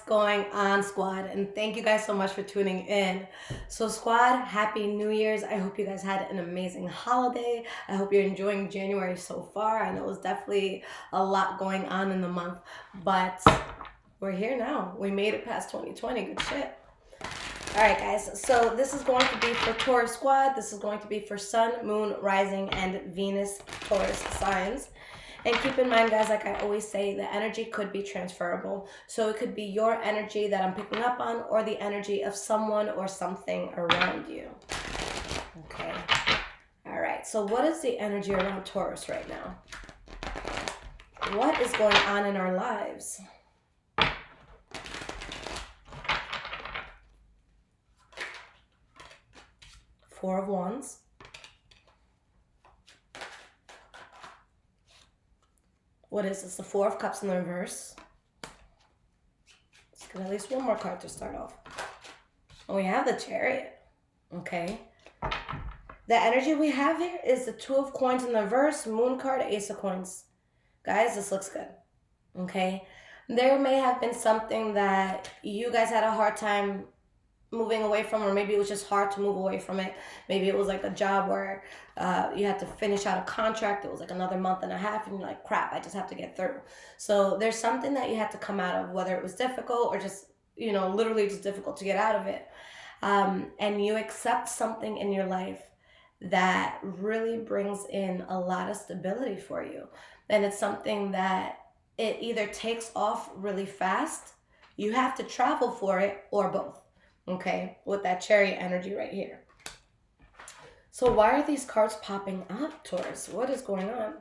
Going on, squad, and thank you guys so much for tuning in. So squad, happy New Year's. I hope you guys had an amazing holiday. I hope you're enjoying January so far. I know it was definitely a lot going on in the month, but we're here now. We made it past 2020. Good shit. All right, guys. So this is going to be for Taurus squad. This is going to be for Sun, Moon, Rising, and Venus Taurus signs. And keep in mind, guys, like I always say, the energy could be transferable. So it could be your energy that I'm picking up on, or the energy of someone or something around you. Okay. All right. So what is the energy around Taurus right now? What is going on in our lives? Four of Wands. What is this? The Four of Cups in the reverse. Let's get at least one more card to start off. And we have the Chariot. Okay. The energy we have here is the Two of Coins in the reverse, Moon card, Ace of Coins. Guys, this looks good. Okay. There may have been something that you guys had a hard time moving away from, or maybe it was just hard to move away from it. Maybe it was like a job where you had to finish out a contract. It was like another month and a half, and you're like, crap, I just have to get through. So there's something that you had to come out of, whether it was difficult or just, literally just difficult to get out of it. And you accept something in your life that really brings in a lot of stability for you. And it's something that it either takes off really fast, you have to travel for it, or both. Okay, with that Chariot energy right here. So why are these cards popping up, Taurus? What is going on?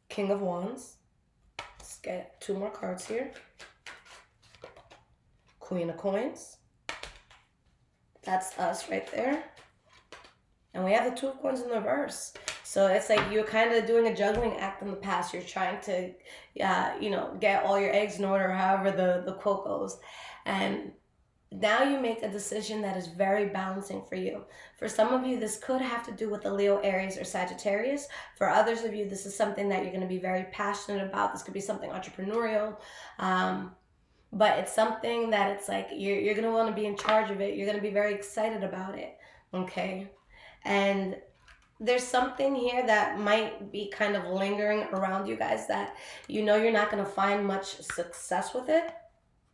King of Wands. Let's get two more cards here. Queen of Coins. That's us right there. And we have the Two of Coins in the reverse. So it's like you're kind of doing a juggling act in the past. You're trying to, get all your eggs in order, however the quote goes. And now you make a decision that is very balancing for you. For some of you, this could have to do with the Leo, Aries, or Sagittarius. For others of you, this is something that you're going to be very passionate about. This could be something entrepreneurial. But it's something that it's like you're going to want to be in charge of it. You're going to be very excited about it. Okay? And there's something here that might be kind of lingering around you guys that you're not going to find much success with it,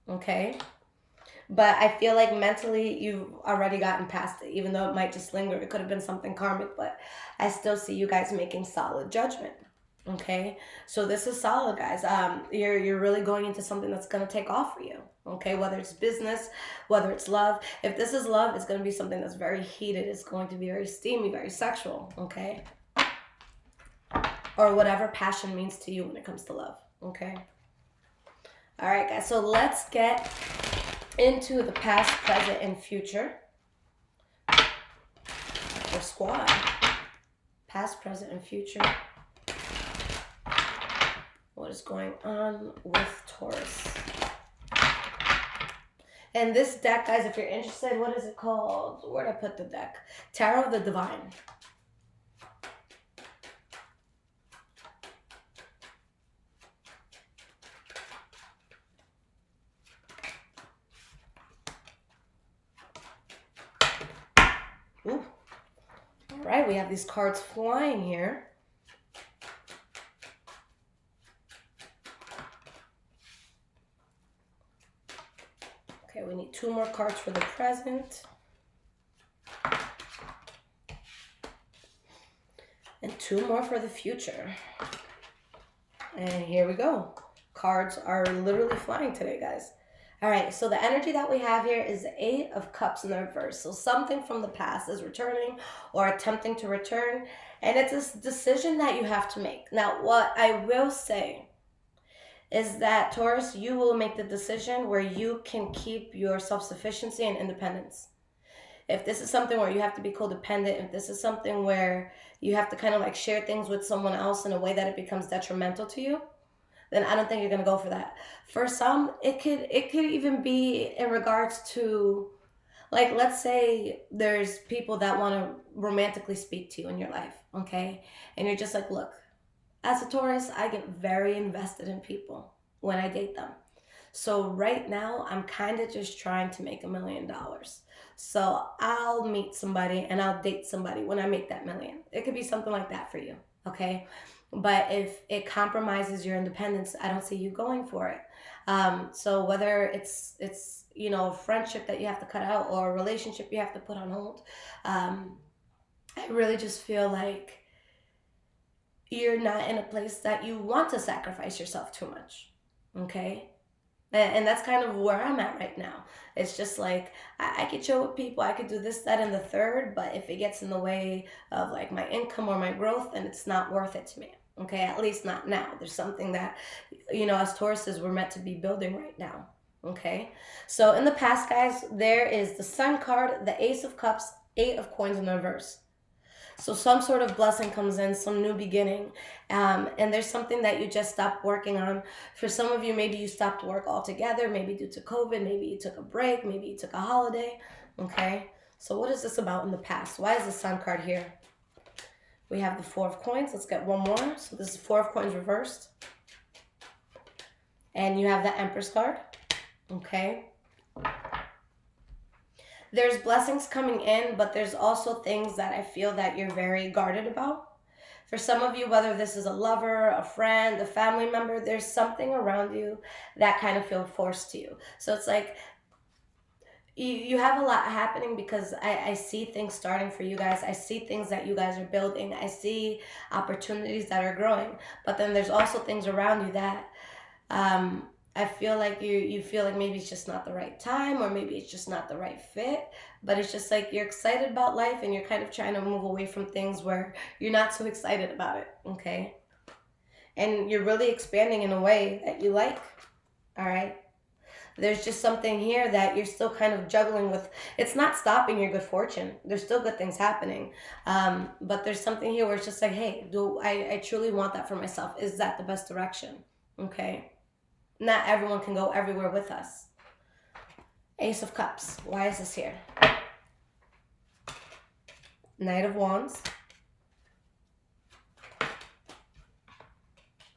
okay? But I feel like mentally you've already gotten past it, even though it might just linger. It could have been something karmic, but I still see you guys making solid judgment, okay? So this is solid, guys. You're really going into something that's going to take off for you, okay? Whether it's business, whether it's love. If this is love, it's going to be something that's very heated. It's going to be very steamy, very sexual, okay? Or whatever passion means to you when it comes to love, okay? All right, guys. So let's get into the past, present, and future for squad. Past, present, and future. What is going on with Taurus? And this deck, guys, if you're interested, what is it called? Where'd I put the deck? Tarot of the Divine. Ooh. All right, we have these cards flying here. Okay, we need two more cards for the present. And two more for the future. And here we go. Cards are literally flying today, guys. All right, so the energy that we have here is the Eight of Cups in the reverse. So something from the past is returning or attempting to return. And it's a decision that you have to make. Now, what I will say is that, Taurus, you will make the decision where you can keep your self-sufficiency and independence. If this is something where you have to be codependent, if this is something where you have to kind of like share things with someone else in a way that it becomes detrimental to you, then I don't think you're going to go for that. For some, it could even be in regards to, like, let's say there's people that want to romantically speak to you in your life, okay? And you're just like, look, as a Taurus, I get very invested in people when I date them. So right now, I'm kind of just trying to make $1,000,000. So I'll meet somebody and I'll date somebody when I make that million. It could be something like that for you, okay? But if it compromises your independence, I don't see you going for it. So whether it's a friendship that you have to cut out or a relationship you have to put on hold, I really just feel like you're not in a place that you want to sacrifice yourself too much, okay? And that's kind of where I'm at right now. It's just like I could chill with people, I could do this, that, and the third, but if it gets in the way of like my income or my growth, then it's not worth it to me. Okay, at least not now. There's something that, as Tauruses, we're meant to be building right now. Okay, so in the past, guys, there is the Sun card, the Ace of Cups, Eight of Coins in the reverse. So some sort of blessing comes in, some new beginning, and there's something that you just stopped working on. For some of you, maybe you stopped work altogether, maybe due to COVID, maybe you took a break, maybe you took a holiday, okay? So what is this about in the past? Why is the Sun card here? We have the Four of Coins. Let's get one more. So this is Four of Coins reversed. And you have the Empress card, okay? There's blessings coming in, but there's also things that I feel that you're very guarded about. For some of you, whether this is a lover, a friend, a family member, there's something around you that kind of feels forced to you. So it's like you have a lot happening because I see things starting for you guys. I see things that you guys are building. I see opportunities that are growing. But then there's also things around you that I feel like you feel like maybe it's just not the right time or maybe it's just not the right fit. But it's just like you're excited about life and you're kind of trying to move away from things where you're not so excited about it, okay? And you're really expanding in a way that you like, all right? There's just something here that you're still kind of juggling with. It's not stopping your good fortune. There's still good things happening. But there's something here where it's just like, hey, do I truly want that for myself? Is that the best direction? Okay. Not everyone can go everywhere with us. Ace of Cups. Why is this here? Knight of Wands.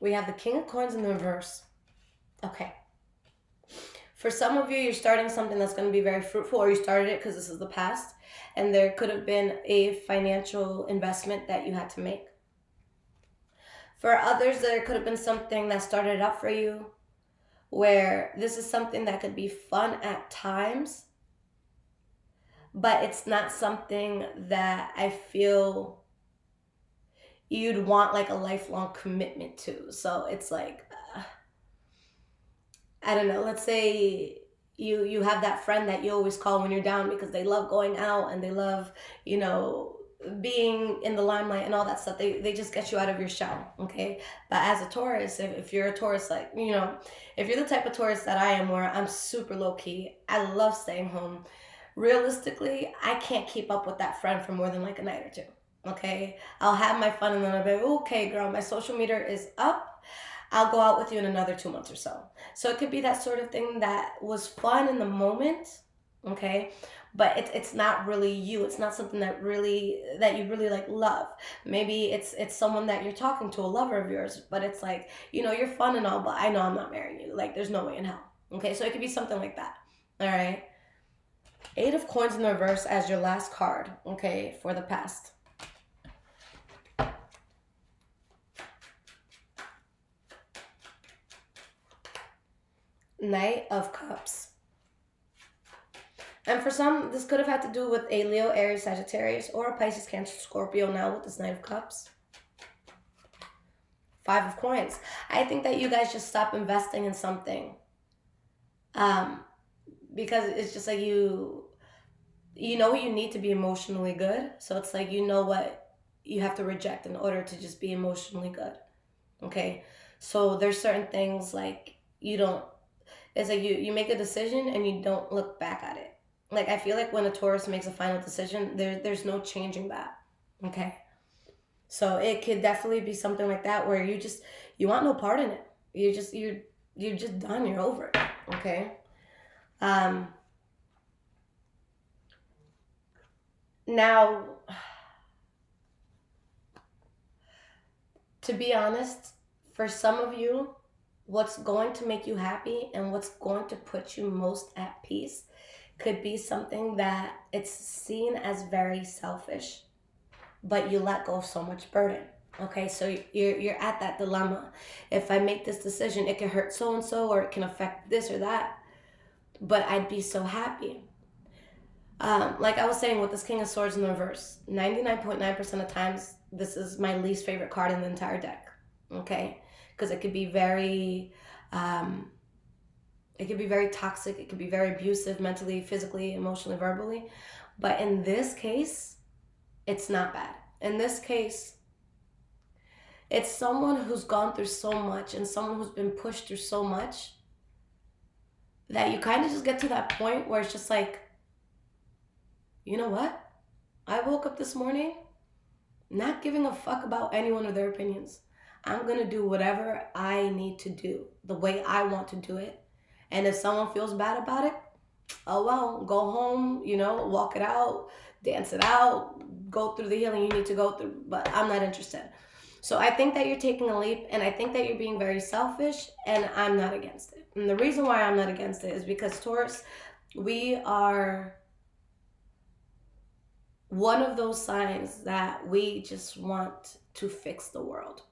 We have the King of Coins in the reverse. Okay. For some of you, you're starting something that's going to be very fruitful, or you started it because this is the past, and there could have been a financial investment that you had to make. For others, there could have been something that started up for you, where this is something that could be fun at times, but it's not something that I feel you'd want like a lifelong commitment to. So it's like, I don't know, let's say you have that friend that you always call when you're down because they love going out and they love, being in the limelight and all that stuff. They just get you out of your shell, okay? But as a Taurus, if you're a Taurus, like, if you're the type of Taurus that I am, where I'm super low-key, I love staying home. Realistically, I can't keep up with that friend for more than like a night or two, okay? I'll have my fun and then I'll be like, okay, girl, my social meter is up. I'll go out with you in another 2 months or so. So it could be that sort of thing that was fun in the moment, okay? But it's not really you. It's not something that you really like love. Maybe it's someone that you're talking to, a lover of yours, but it's like, you're fun and all, but I know I'm not marrying you. Like, there's no way in hell. Okay, so it could be something like that. All right. Eight of Coins in the reverse as your last card, okay, for the past. Knight of Cups. And for some, this could have had to do with a Leo, Aries, Sagittarius, or a Pisces, Cancer, Scorpio now with this Knight of Cups. Five of Coins. I think that you guys just stop investing in something. Because it's just like you know you need to be emotionally good. So it's like you know what you have to reject in order to just be emotionally good. Okay? So there's certain things like it's like you make a decision and you don't look back at it. Like, I feel like when a Taurus makes a final decision, there's no changing that, okay? So it could definitely be something like that where you want no part in it. You're just done. You're over it, okay? Now, To be honest, for some of you, what's going to make you happy and what's going to put you most at peace could be something that it's seen as very selfish, but you let go of so much burden. Okay, so you're at that dilemma. If I make this decision, it can hurt so and so, or it can affect this or that. But I'd be so happy. Like I was saying with this King of Swords in the reverse, 99.9% of times, this is my least favorite card in the entire deck. Okay, because it could be very, it could be very toxic. It could be very abusive, mentally, physically, emotionally, verbally. But in this case, it's not bad. In this case, it's someone who's gone through so much and someone who's been pushed through so much that you kind of just get to that point where it's just like, you know what? I woke up this morning not giving a fuck about anyone or their opinions. I'm going to do whatever I need to do the way I want to do it. And if someone feels bad about it, oh well, go home, walk it out, dance it out, go through the healing you need to go through. But I'm not interested. So I think that you're taking a leap, and I think that you're being very selfish, and I'm not against it. And the reason why I'm not against it is because, Taurus, we are one of those signs that we just want to fix the world.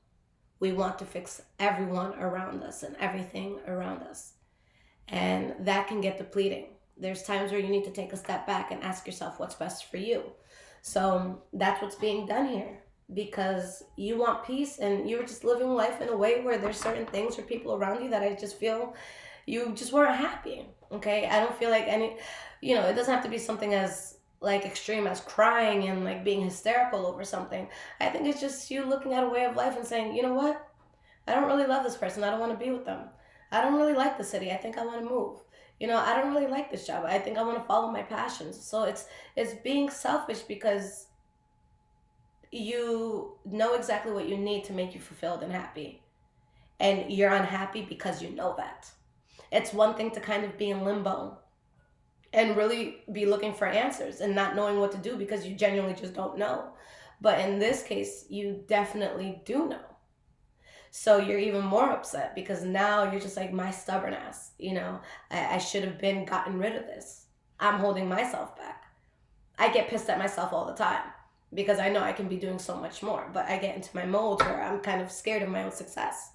We want to fix everyone around us and everything around us. And that can get depleting. There's times where you need to take a step back and ask yourself what's best for you. So that's what's being done here, because you want peace and you're just living life in a way where there's certain things or people around you that I just feel you just weren't happy. Okay, I don't feel like it doesn't have to be something as like extreme as crying and like being hysterical over something. I think it's just you looking at a way of life and saying, you know what, I don't really love this person, I don't want to be with them. I don't really like the city, I think I want to move. I don't really like this job, I think I want to follow my passions. So it's being selfish because you know exactly what you need to make you fulfilled and happy. And you're unhappy because you know that. It's one thing to kind of be in limbo and really be looking for answers and not knowing what to do because you genuinely just don't know. But in this case, you definitely do know. So you're even more upset because now you're just like, my stubborn ass, I should have been gotten rid of this. I'm holding myself back. I get pissed at myself all the time because I know I can be doing so much more, but I get into my mode where I'm kind of scared of my own success.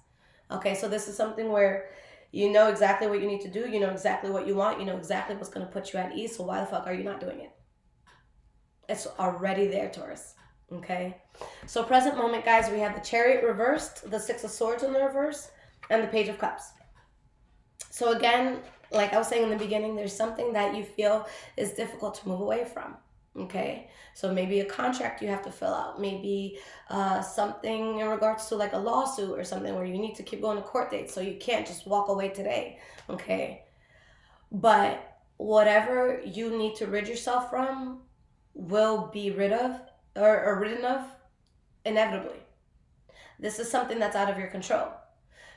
Okay, so this is something where you know exactly what you need to do, you know exactly what you want, you know exactly what's going to put you at ease, so why the fuck are you not doing it? It's already there, Taurus. Okay, so present moment, guys, we have the Chariot reversed, the Six of Swords in the reverse, and the Page of Cups. So again, like I was saying in the beginning, there's something that you feel is difficult to move away from. Okay, so maybe a contract you have to fill out, maybe something in regards to like a lawsuit or something where you need to keep going to court dates, so you can't just walk away today. Okay, but whatever you need to rid yourself from will be rid of or ridden of inevitably. This is something that's out of your control.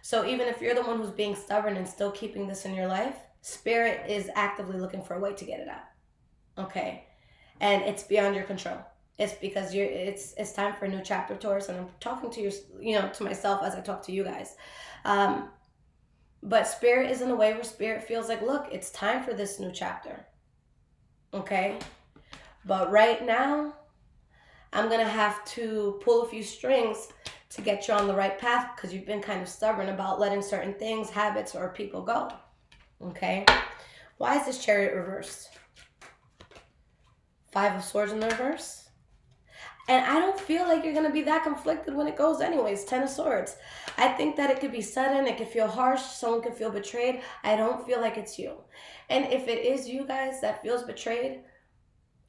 So even if you're the one who's being stubborn and still keeping this in your life, Spirit is actively looking for a way to get it out. Okay, and it's beyond your control. It's because it's time for a new chapter, Taurus, and I'm talking to to myself as I talk to you guys. But Spirit is in a way where Spirit feels like, look, it's time for this new chapter. Okay, but right now, I'm going to have to pull a few strings to get you on the right path because you've been kind of stubborn about letting certain things, habits, or people go. Okay? Why is this Chariot reversed? Five of Swords in the reverse. And I don't feel like you're going to be that conflicted when it goes anyways. Ten of Swords. I think that it could be sudden. It could feel harsh. Someone could feel betrayed. I don't feel like it's you. And if it is you guys that feels betrayed,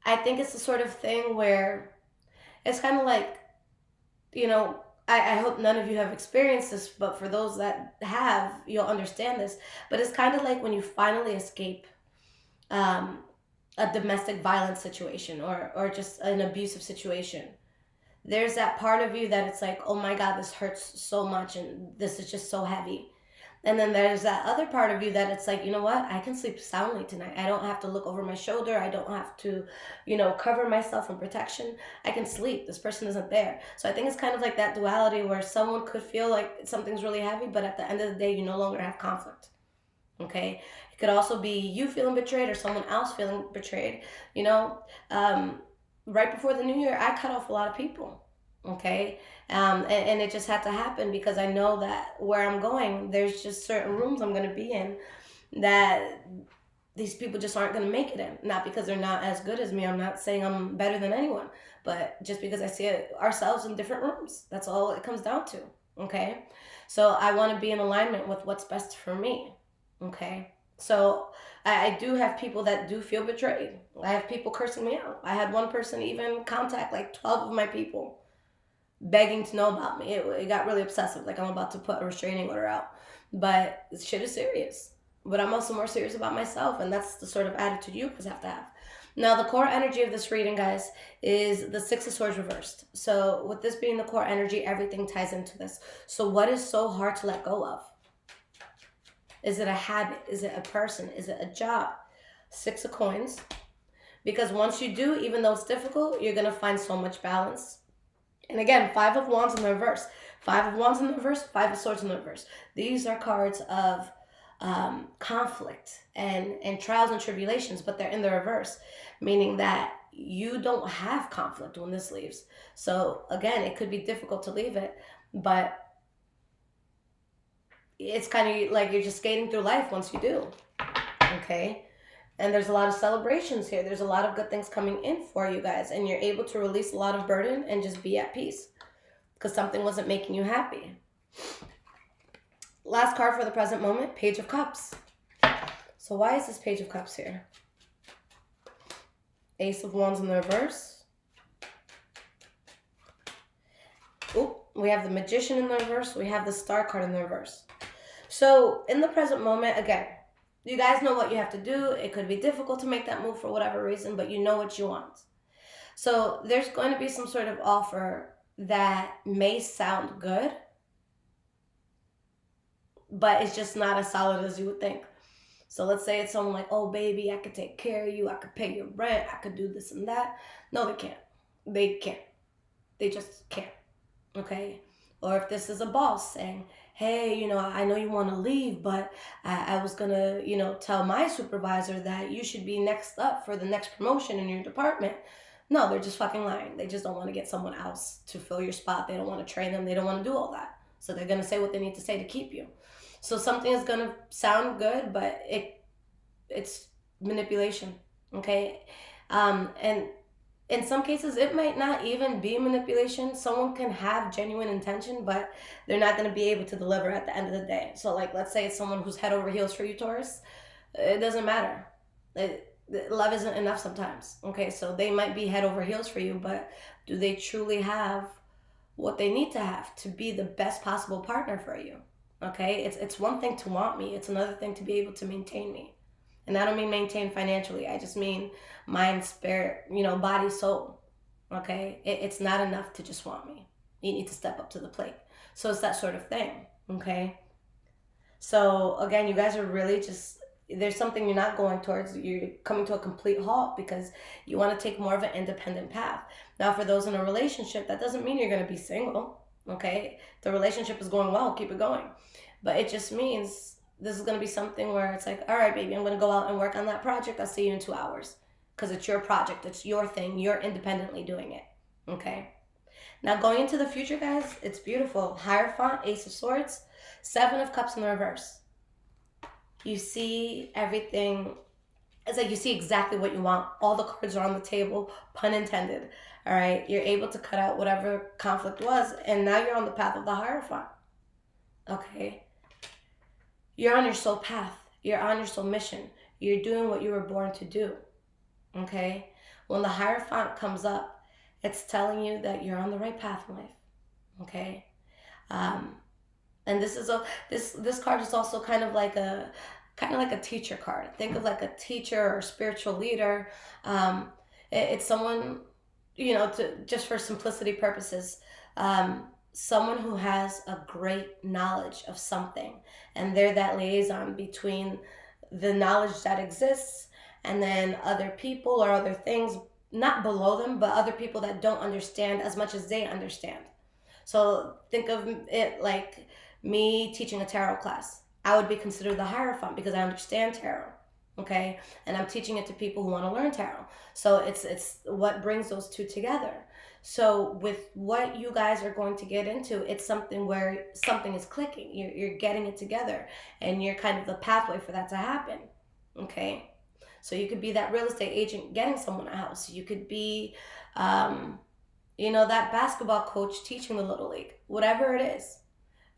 I think it's the sort of thing where it's kind of like, I hope none of you have experienced this, but for those that have, you'll understand this. But it's kind of like when you finally escape a domestic violence situation or just an abusive situation. There's that part of you that it's like, oh my God, this hurts so much and this is just so heavy. And then there's that other part of you that it's like, you know what? I can sleep soundly tonight. I don't have to look over my shoulder. I don't have to, cover myself in protection. I can sleep. This person isn't there. So I think it's kind of like that duality where someone could feel like something's really heavy, but at the end of the day, you no longer have conflict. Okay? It could also be you feeling betrayed or someone else feeling betrayed. Right before the new year, I cut off a lot of people. Okay, and it just had to happen because I know that where I'm going, there's just certain rooms I'm going to be in that these people just aren't going to make it in. Not because they're not as good as me. I'm not saying I'm better than anyone, but just because I see ourselves in different rooms. That's all it comes down to. Okay, so I want to be in alignment with what's best for me. Okay, so I do have people that do feel betrayed. I have people cursing me out. I had one person even contact like 12 of my people begging to know about me. It got really obsessive. Like I'm about to put a restraining order out. But this shit is serious. But I'm also more serious about myself. And that's the sort of attitude you guys have to have. Now, the core energy of this reading, guys, is the Six of Swords reversed. So with this being the core energy, everything ties into this. So what is so hard to let go of? Is it a habit? Is it a person? Is it a job? Six of Coins. Because once you do, even though it's difficult, you're going to find so much balance. And again, Five of Wands in the reverse. Five of Wands in the reverse, Five of Swords in the reverse. These are cards of conflict and trials and tribulations, but they're in the reverse, meaning that you don't have conflict when this leaves. So again, it could be difficult to leave it, but it's kind of like you're just skating through life once you do. Okay? And there's a lot of celebrations here. There's a lot of good things coming in for you guys. And you're able to release a lot of burden and just be at peace. Because something wasn't making you happy. Last card for the present moment, Page of Cups. So why is this Page of Cups here? Ace of Wands in the reverse. Oop, we have the Magician in the reverse. We have the Star card in the reverse. So in the present moment, again, you guys know what you have to do. It could be difficult to make that move for whatever reason, but you know what you want. So there's going to be some sort of offer that may sound good, but it's just not as solid as you would think. So let's say it's someone like, oh, baby, I could take care of you. I could pay your rent. I could do this and that. No, they can't. They can't. They just can't. Okay? Or if this is a boss saying, hey, I know you want to leave, but I was going to, tell my supervisor that you should be next up for the next promotion in your department. No, they're just fucking lying. They just don't want to get someone else to fill your spot. They don't want to train them. They don't want to do all that. So they're going to say what they need to say to keep you. So something is going to sound good, but it's manipulation, okay? And in some cases, it might not even be manipulation. Someone can have genuine intention, but they're not going to be able to deliver at the end of the day. So, like, let's say it's someone who's head over heels for you, Taurus. It doesn't matter. Love isn't enough sometimes. Okay, so they might be head over heels for you, but do they truly have what they need to have to be the best possible partner for you? Okay, it's one thing to want me. It's another thing to be able to maintain me. And I don't mean maintain financially. I just mean mind, spirit, body, soul. Okay? It's not enough to just want me. You need to step up to the plate. So it's that sort of thing. Okay? So again, you guys are really just, there's something you're not going towards. You're coming to a complete halt because you want to take more of an independent path. Now, for those in a relationship, that doesn't mean you're going to be single. Okay? The relationship is going well. Keep it going. But it just means this is going to be something where it's like, all right, baby, I'm going to go out and work on that project. I'll see you in 2 hours. Because it's your project. It's your thing. You're independently doing it. Okay? Now, going into the future, guys, it's beautiful. Hierophant, Ace of Swords, Seven of Cups in the reverse. You see everything. It's like you see exactly what you want. All the cards are on the table, pun intended. All right? You're able to cut out whatever conflict was, and now you're on the path of the Hierophant. Okay? You're on your soul path. You're on your soul mission. You're doing what you were born to do. Okay? When the Hierophant comes up, it's telling you that you're on the right path in life. Okay? And this card is also kind of like a teacher card. Think of like a teacher or spiritual leader. It's someone, just for simplicity purposes, someone who has a great knowledge of something, and they're that liaison between the knowledge that exists and then other people or other things, not below them, but other people that don't understand as much as they understand. So think of it like me teaching a tarot class. I would be considered the hierophant because I understand tarot. Okay, and I'm teaching it to people who want to learn tarot. So it's what brings those two together. So with what you guys are going to get into, it's something where something is clicking. You're getting it together, and you're kind of the pathway for that to happen. Okay, so you could be that real estate agent getting someone a house. You could be, that basketball coach teaching the little league. Whatever it is,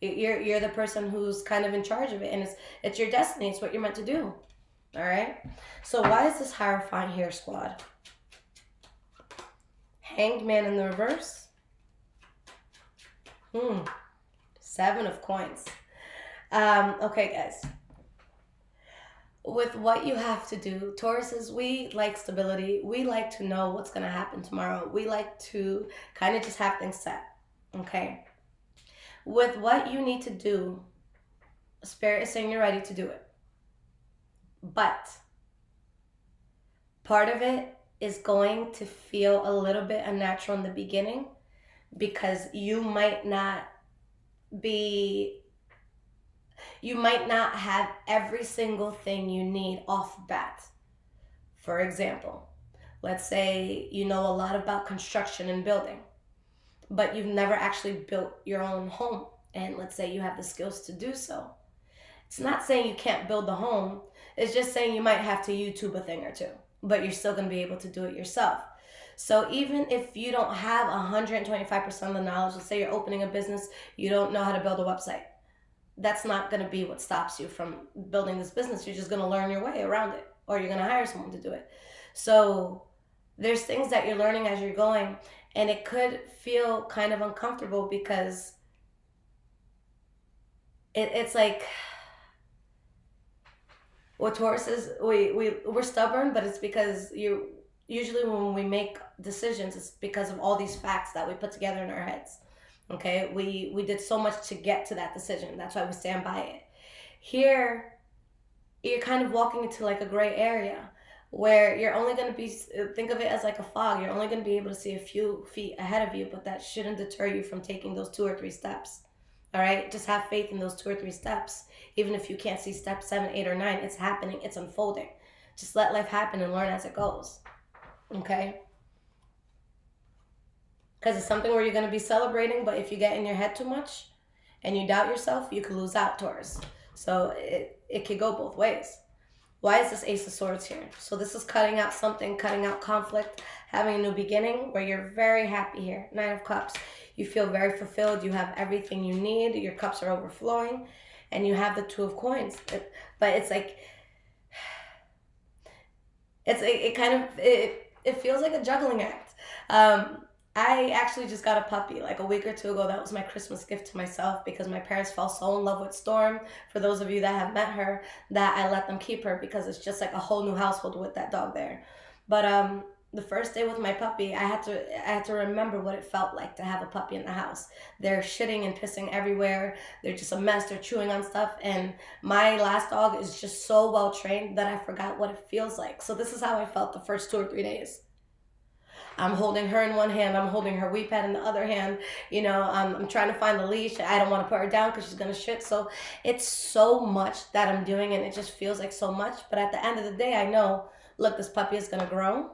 you're the person who's kind of in charge of it, and it's your destiny. It's what you're meant to do. All right. So why is this Hierophant here, squad? Hanged Man in the reverse. 7 of coins. Okay, guys. With what you have to do, Tauruses, we like stability. We like to know what's going to happen tomorrow. We like to kind of just have things set. Okay. With what you need to do, Spirit is saying you're ready to do it. But part of it is going to feel a little bit unnatural in the beginning because you might not have every single thing you need off bat. For example, let's say you know a lot about construction and building, but you've never actually built your own home. And let's say you have the skills to do so. It's not saying you can't build the home. It's just saying you might have to YouTube a thing or two, but you're still going to be able to do it yourself. So even if you don't have 125% of the knowledge, let's say you're opening a business, you don't know how to build a website. That's not going to be what stops you from building this business. You're just going to learn your way around it, or you're going to hire someone to do it. So there's things that you're learning as you're going, and it could feel kind of uncomfortable because it's like, with Tauruses, we're stubborn, but it's because usually when we make decisions, it's because of all these facts that we put together in our heads. Okay, we did so much to get to that decision. That's why we stand by it. Here, you're kind of walking into like a gray area where you're only going to be, think of it as like a fog. You're only going to be able to see a few feet ahead of you, but that shouldn't deter you from taking those 2 or 3 steps. All right, just have faith in those 2 or 3 steps. Even if you can't see step 7, 8, or 9, it's happening, it's unfolding. Just let life happen and learn as it goes. Okay? Because it's something where you're going to be celebrating, but if you get in your head too much and you doubt yourself, you could lose out, Taurus. So it could go both ways. Why is this Ace of Swords here? So this is cutting out something, cutting out conflict, having a new beginning where you're very happy here. 9 of Cups. You feel very fulfilled. You have everything you need. Your cups are overflowing. And you have the 2 of Coins. But it's like, it feels like a juggling act. I actually just got a puppy like a week or 2 ago. That was my Christmas gift to myself because my parents fell so in love with Storm. For those of you that have met her, that I let them keep her because it's just like a whole new household with that dog there. But the first day with my puppy, I had to remember what it felt like to have a puppy in the house. They're shitting and pissing everywhere. They're just a mess. They're chewing on stuff. And my last dog is just so well trained that I forgot what it feels like. So this is how I felt the first 2 or 3 days. I'm holding her in one hand. I'm holding her wee pad in the other hand. I'm trying to find the leash. I don't want to put her down because she's going to shit. So it's so much that I'm doing, and it just feels like so much. But at the end of the day, I know, look, this puppy is going to grow,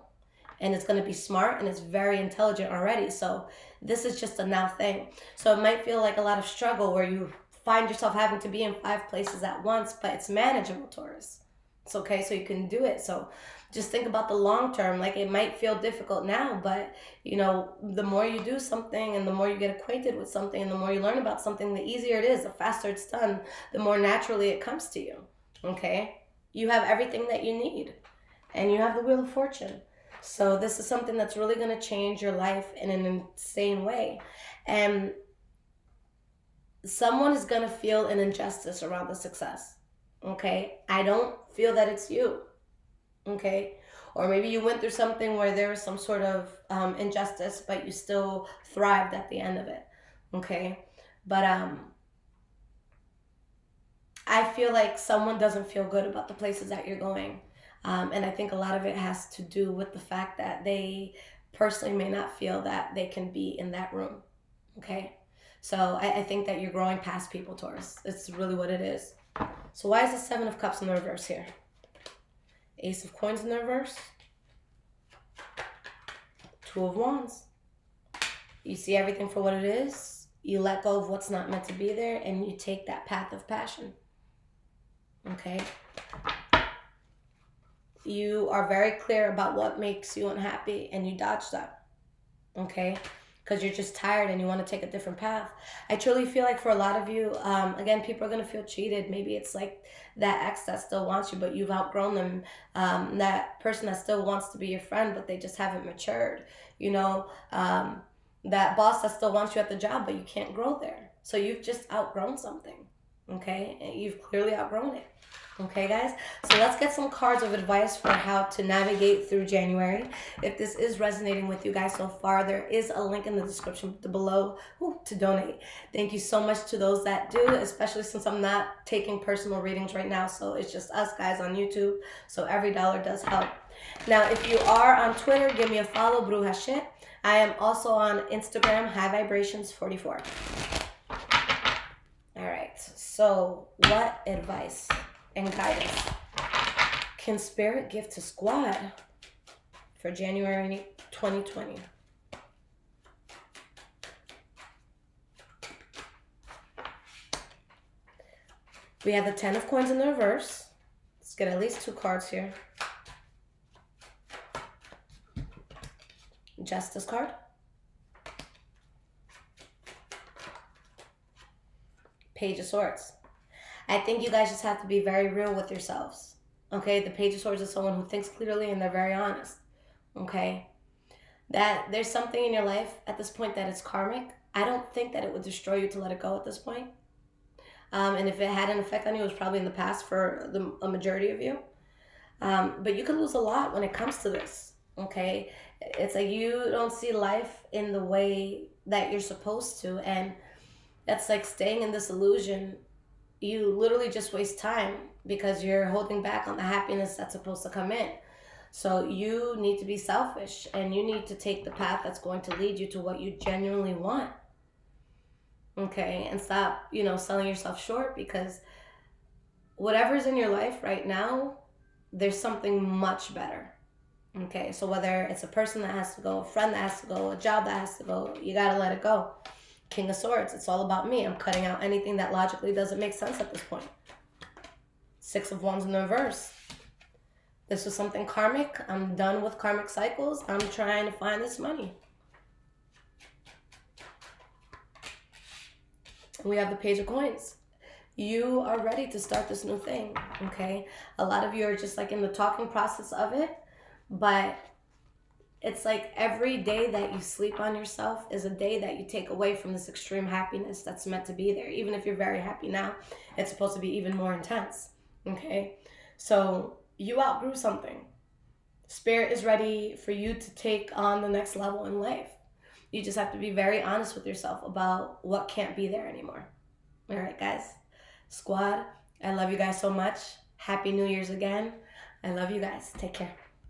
and it's going to be smart, and it's very intelligent already. So this is just a now thing. So it might feel like a lot of struggle where you find yourself having to be in 5 places at once, but it's manageable, Taurus. It's okay, so you can do it. So just think about the long term. Like, it might feel difficult now, but the more you do something and the more you get acquainted with something and the more you learn about something, the easier it is, the faster it's done, the more naturally it comes to you. Okay? You have everything that you need, and you have the Wheel of Fortune. So this is something that's really going to change your life in an insane way. And someone is going to feel an injustice around the success. Okay? I don't feel that it's you. Okay? Or maybe you went through something where there was some sort of injustice, but you still thrived at the end of it. Okay? But I feel like someone doesn't feel good about the places that you're going. And I think a lot of it has to do with the fact that they personally may not feel that they can be in that room. Okay? So I think that you're growing past people, Taurus. It's really what it is. So why is the Seven of Cups in the reverse here? Ace of Coins in the reverse. Two of Wands. You see everything for what it is. You let go of what's not meant to be there, and you take that path of passion. Okay? You are very clear about what makes you unhappy, and you dodge that. Okay? Because you're just tired and you want to take a different path. I truly feel like for a lot of you, again, people are going to feel cheated. Maybe it's like that ex that still wants you, but you've outgrown them. That person that still wants to be your friend, but they just haven't matured. You know, that boss that still wants you at the job, but you can't grow there. So you've just outgrown something. Okay? And you've clearly outgrown it. Okay, guys? So let's get some cards of advice for how to navigate through January. If this is resonating with you guys so far, there is a link in the description below to donate. Thank you so much to those that do, especially since I'm not taking personal readings right now. So it's just us guys on YouTube. So every dollar does help. Now, if you are on Twitter, give me a follow, Bruja. I am also on Instagram, High Vibrations 44. All right. So what advice and guidance can Spirit give to Squad for January 2020? We have the Ten of Coins in the reverse. Let's get at least 2 cards here. Justice card. Page of Swords. I think you guys just have to be very real with yourselves. Okay? The Page of Swords is someone who thinks clearly and they're very honest. Okay? That there's something in your life at this point that is karmic. I don't think that it would destroy you to let it go at this point. And if it had an effect on you, it was probably in the past for a majority of you. But you could lose a lot when it comes to this. Okay? It's like you don't see life in the way that you're supposed to. And that's like staying in this illusion. You literally just waste time because you're holding back on the happiness that's supposed to come in. So you need to be selfish and you need to take the path that's going to lead you to what you genuinely want. Okay? And stop, selling yourself short, because whatever's in your life right now, there's something much better. Okay? So whether it's a person that has to go, a friend that has to go, a job that has to go, you got to let it go. King of Swords, it's all about me. I'm cutting out anything that logically doesn't make sense at this point. 6 of Wands in the reverse. This was something karmic. I'm done with karmic cycles. I'm trying to find this money. We have the Page of Coins. You are ready to start this new thing, okay? A lot of you are just like in the talking process of it, but it's like every day that you sleep on yourself is a day that you take away from this extreme happiness that's meant to be there. Even if you're very happy now, it's supposed to be even more intense, okay? So you outgrew something. Spirit is ready for you to take on the next level in life. You just have to be very honest with yourself about what can't be there anymore. All right, guys. Squad, I love you guys so much. Happy New Year's again. I love you guys. Take care.